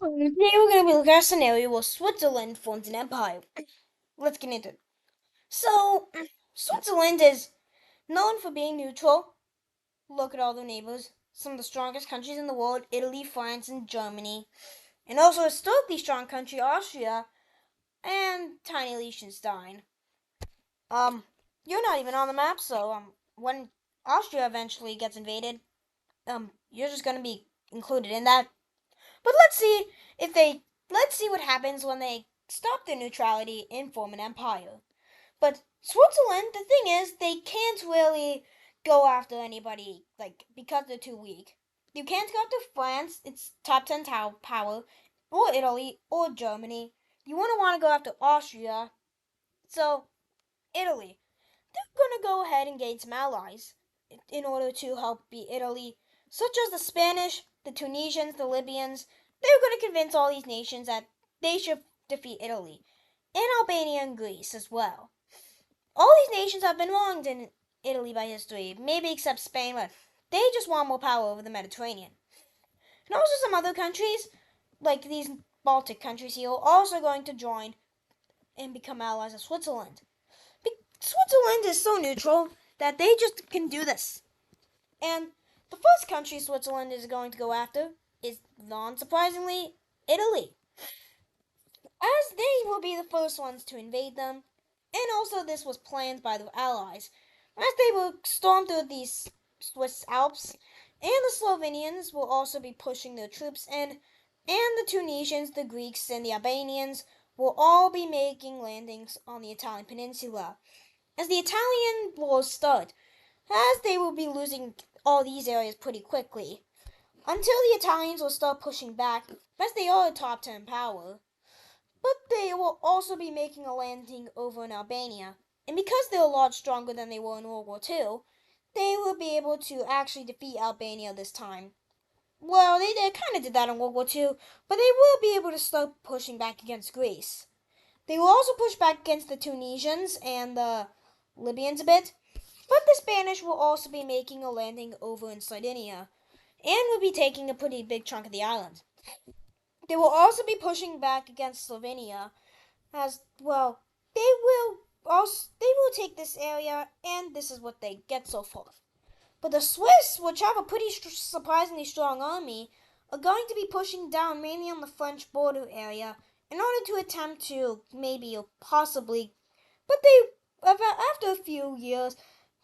Today we're going to be looking at a scenario where Switzerland forms an empire. Let's get into it. So, Switzerland is known for being neutral. Look at all their neighbors. Some of the strongest countries in the world: Italy, France, and Germany. And also a historically strong country, Austria, and tiny Liechtenstein. Um, you're not even on the map, so when Austria eventually gets invaded, you're just going to be included in that. But if they let's see what happens when they stop their neutrality and form an empire. But Switzerland, the thing is, they can't really go after anybody because they're too weak. You can't go after France, it's top 10 power, or Italy or Germany. You wouldn't want to go after Austria. So, Italy, they're going to go ahead and gain some allies in order to help beat Italy, such as the Spanish, the Tunisians, the Libyans. They're going to convince all these nations that they should defeat Italy, and Albania and Greece as well. All these nations have been wronged in Italy by history, maybe except Spain, but they just want more power over the Mediterranean. And also some other countries, like these Baltic countries here, are also going to join and become allies of Switzerland. Switzerland is so neutral that they just can do this. And the first country Switzerland is going to go after is, non-surprisingly, Italy, as they will be the first ones to invade them. And also this was planned by the Allies, as they will storm through these Swiss Alps, and the Slovenians will also be pushing their troops in, and the Tunisians, the Greeks, and the Albanians will all be making landings on the Italian peninsula. As the Italian wars start, as they will be losing all these areas pretty quickly, until the Italians will start pushing back, as they are a top 10 power. But they will also be making a landing over in Albania, and because they're a lot stronger than they were in World War II, they will be able to actually defeat Albania this time. Well, they kind of did that in World War II, but they will be able to start pushing back against Greece. They will also push back against the Tunisians and the Libyans a bit, but the Spanish will also be making a landing over in Sardinia, and will be taking a pretty big chunk of the island. They will also be pushing back against Slovenia, as well. They will take this area, and this is what they get so far. But the Swiss, which have a pretty surprisingly strong army, are going to be pushing down mainly on the French border area in order to attempt to maybe or possibly, but after a few years,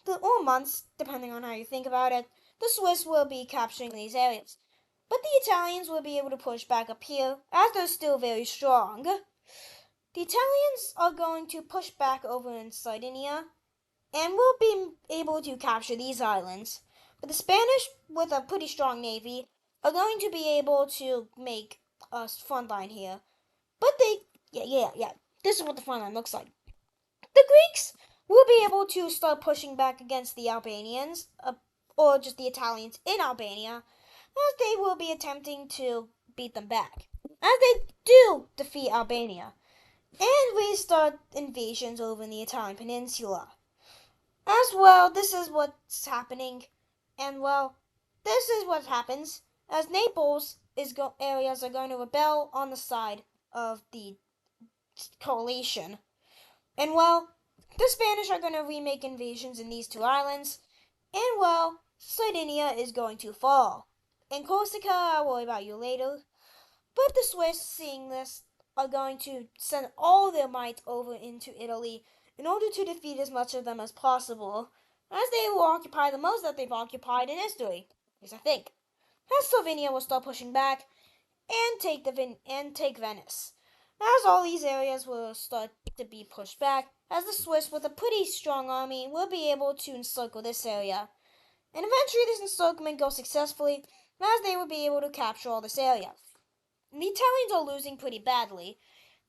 or months, depending on how you think about it, the Swiss will be capturing these areas. But the Italians will be able to push back up here, as they're still very strong. The Italians are going to push back over in Sardinia, and will be able to capture these islands. But the Spanish, with a pretty strong navy, are going to be able to make a front line here. But yeah. This is what the front line looks like. The Greeks will be able to start pushing back against the Albanians, or just the Italians in Albania, as they will be attempting to beat them back. As they do defeat Albania, and restart invasions over in the Italian peninsula. As well, this is what's happening, and well, this is what happens as Naples areas are going to rebel on the side of the coalition. And well, the Spanish are going to remake invasions in these two islands, and well, Sardinia is going to fall. And Corsica, I'll worry about you later. But the Swiss, seeing this, are going to send all their might over into Italy in order to defeat as much of them as possible, as they will occupy the most that they've occupied in history, at least I think. As Slovenia will start pushing back and take Venice, as all these areas will start to be pushed back, as the Swiss, with a pretty strong army, will be able to encircle this area. And eventually this encirclement goes successfully, as they will be able to capture all this area. And the Italians are losing pretty badly,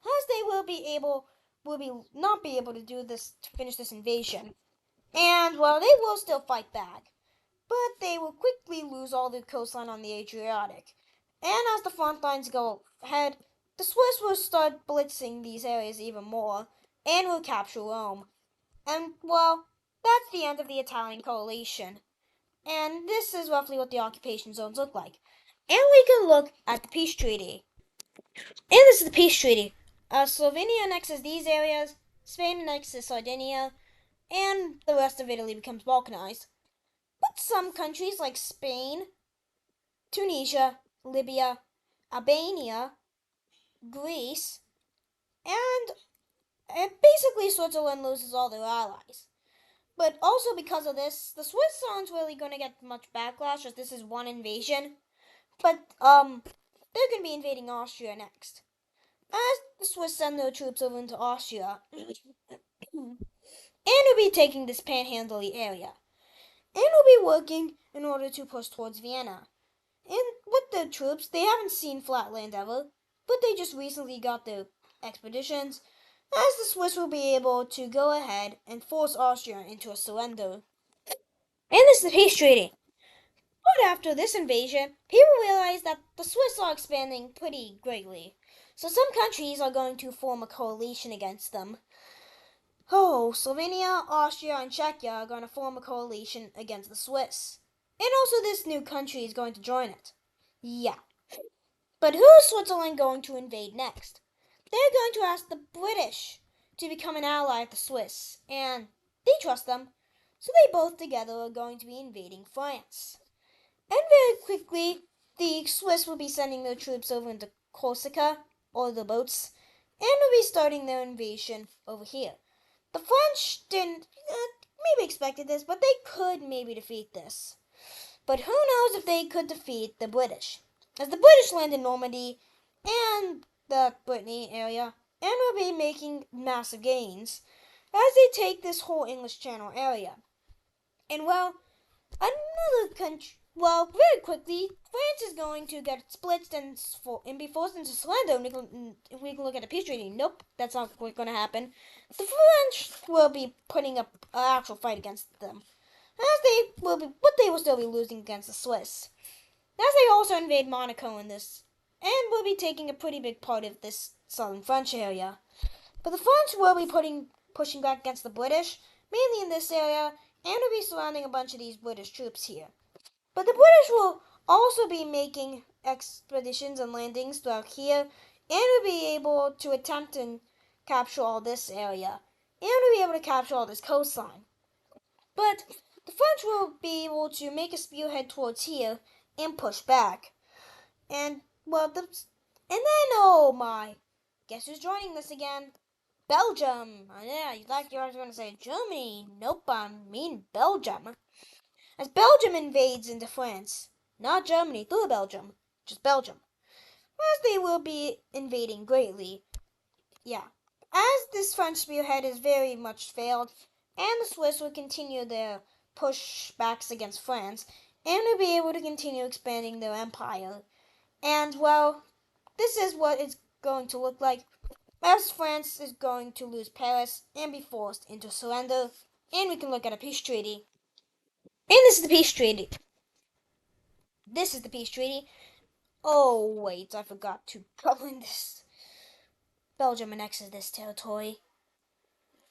as they will not be able to do this to finish this invasion. And well, they will still fight back, but they will quickly lose all their coastline on the Adriatic. And as the front lines go ahead, the Swiss will start blitzing these areas even more, and will capture Rome. And well, that's the end of the Italian coalition. And this is roughly what the occupation zones look like. And we can look at the peace treaty. And this is the peace treaty. Slovenia annexes these areas, Spain annexes Sardinia, and the rest of Italy becomes Balkanized. But some countries like Spain, Tunisia, Libya, Albania, Greece, and basically Switzerland loses all their allies. But also because of this, the Swiss aren't really going to get much backlash as this is one invasion. But they're going to be invading Austria next. As the Swiss send their troops over into Austria, and will be taking this panhandle area, and will be working in order to push towards Vienna. And with the troops, they haven't seen flatland ever, but they just recently got their expeditions, as the Swiss will be able to go ahead and force Austria into a surrender. And this is the peace treaty. But after this invasion, people realize that the Swiss are expanding pretty greatly. So some countries are going to form a coalition against them. Oh, Slovenia, Austria, and Czechia are going to form a coalition against the Swiss. And also this new country is going to join it. Yeah. But who is Switzerland going to invade next? They're going to ask the British to become an ally of the Swiss, and they trust them. So they both together are going to be invading France. And very quickly, the Swiss will be sending their troops over into Corsica, or the boats, and will be starting their invasion over here. The French didn't maybe expected this, but they could maybe defeat this. But who knows if they could defeat the British, as the British land in Normandy and the Brittany area, and will be making massive gains as they take this whole English Channel area. And well, another country. Well, very quickly, France is going to get split and be forced into surrender. And we can look at the peace treaty. Nope, that's not going to happen. The French will be putting up an actual fight against them, as but they will still be losing against the Swiss. As they also invade Monaco in this, and will be taking a pretty big part of this southern French area. But the French will be pushing back against the British, mainly in this area, and will be surrounding a bunch of these British troops here. But the British will also be making expeditions and landings throughout here, and will be able to attempt and capture all this area, and will be able to capture all this coastline. But the French will be able to make a spearhead towards here and push back. And oh my, guess who's joining this again? Belgium. Oh, yeah, you thought you were going to say Germany. Nope, I mean Belgium. As Belgium invades into France, not Germany through Belgium, just Belgium. As they will be invading greatly. Yeah. As this French spearhead has very much failed, and the Swiss will continue their pushbacks against France, and will be able to continue expanding their empire. And well, this is what it's going to look like, as France is going to lose Paris and be forced into surrender. And we can look at a peace treaty. And this is the peace treaty. This is the peace treaty. Oh, wait, I forgot to cover this. Belgium annexes this territory.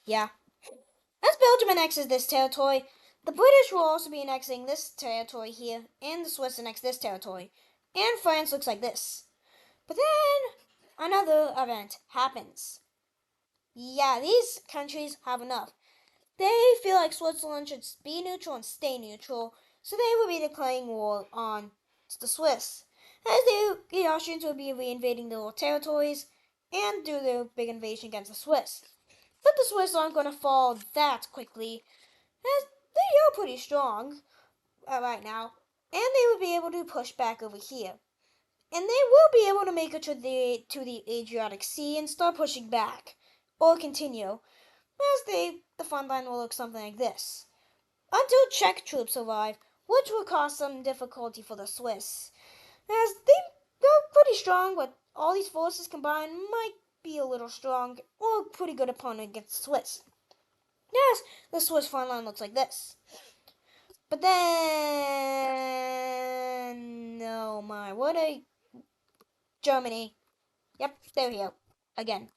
Yeah. As Belgium annexes this territory, the British will also be annexing this territory here, and the Swiss annex this territory. And France looks like this. But then another event happens. Yeah, these countries have enough. They feel like Switzerland should be neutral and stay neutral, so they will be declaring war on the Swiss. As the Austrians will be reinvading their old territories and do their big invasion against the Swiss. But the Swiss aren't going to fall that quickly, as they are pretty strong right now, and they will be able to push back over here. And they will be able to make it to the Adriatic Sea and start pushing back, or continue, as the front line will look something like this. Until Czech troops arrive, which will cause some difficulty for the Swiss, as they're pretty strong, but all these forces combined might be a little strong or a pretty good opponent against the Swiss. Yes, the Swiss front line looks like this. But then, oh my, what a Germany. Yep, they're here again.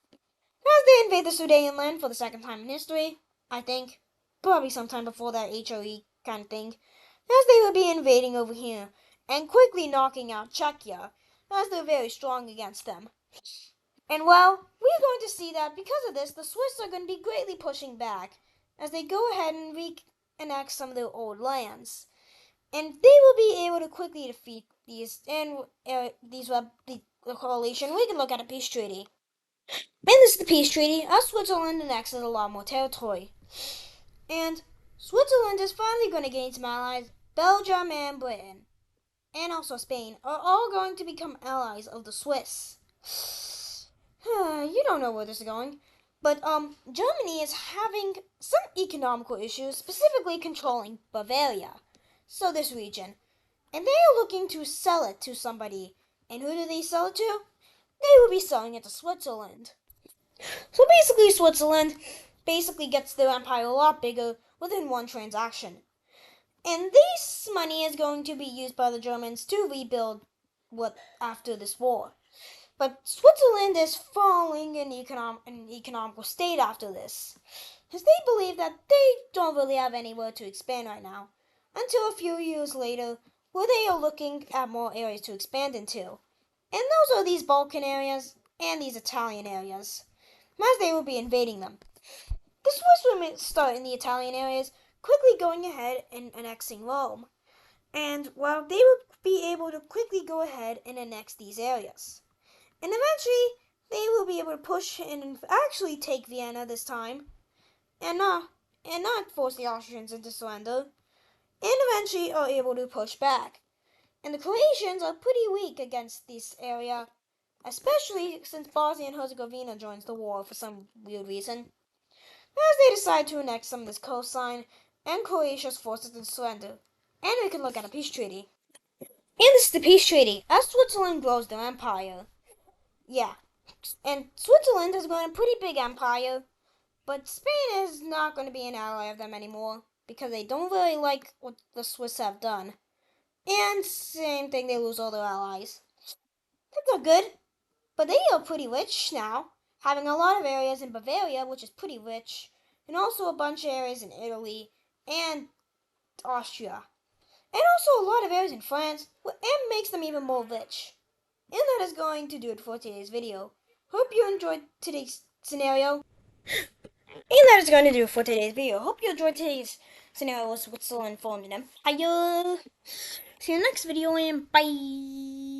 As they invade the Sudetenland for the second time in history, I think, probably sometime before that HOE kind of thing, as they would be invading over here and quickly knocking out Czechia, as they're very strong against them. And well, we're going to see that because of this, the Swiss are going to be greatly pushing back as they go ahead and reenact some of their old lands. And they will be able to quickly defeat these and the coalition. We can look at a peace treaty. And this is the peace treaty. As Switzerland annexes a lot more territory. And Switzerland is finally going to gain some allies. Belgium and Britain, and also Spain, are all going to become allies of the Swiss. You don't know where this is going. But Germany is having some economical issues, specifically controlling Bavaria. So this region. And they are looking to sell it to somebody. And who do they sell it to? They will be selling it to Switzerland. So basically Switzerland gets their empire a lot bigger within one transaction. And this money is going to be used by the Germans to rebuild what after this war. But Switzerland is falling in economical state after this, as they believe that they don't really have anywhere to expand right now, until a few years later, where they are looking at more areas to expand into. And those are these Balkan areas and these Italian areas, as they will be invading them. The Swiss will start in the Italian areas, quickly going ahead and annexing Rome. And while they will be able to quickly go ahead and annex these areas. And eventually, they will be able to push and actually take Vienna this time, and not force the Austrians into surrender, and eventually are able to push back. And the Croatians are pretty weak against this area, especially since Bosnia and Herzegovina joins the war for some weird reason, as they decide to annex some of this coastline, and Croatia's forces to surrender. And we can look at a peace treaty. And this is the peace treaty. As Switzerland grows their empire, yeah. And Switzerland has grown a pretty big empire, but Spain is not going to be an ally of them anymore because they don't really like what the Swiss have done. And same thing, they lose all their allies. That's not good, but they are pretty rich now, having a lot of areas in Bavaria, which is pretty rich, and also a bunch of areas in Italy and Austria, and also a lot of areas in France, and makes them even more rich. And that is going to do it for today's video. Hope you enjoyed today's scenario. And that is going to do it for today's video. Hope you enjoyed today's scenario with Switzerland formed an empire. See you in the next video and bye.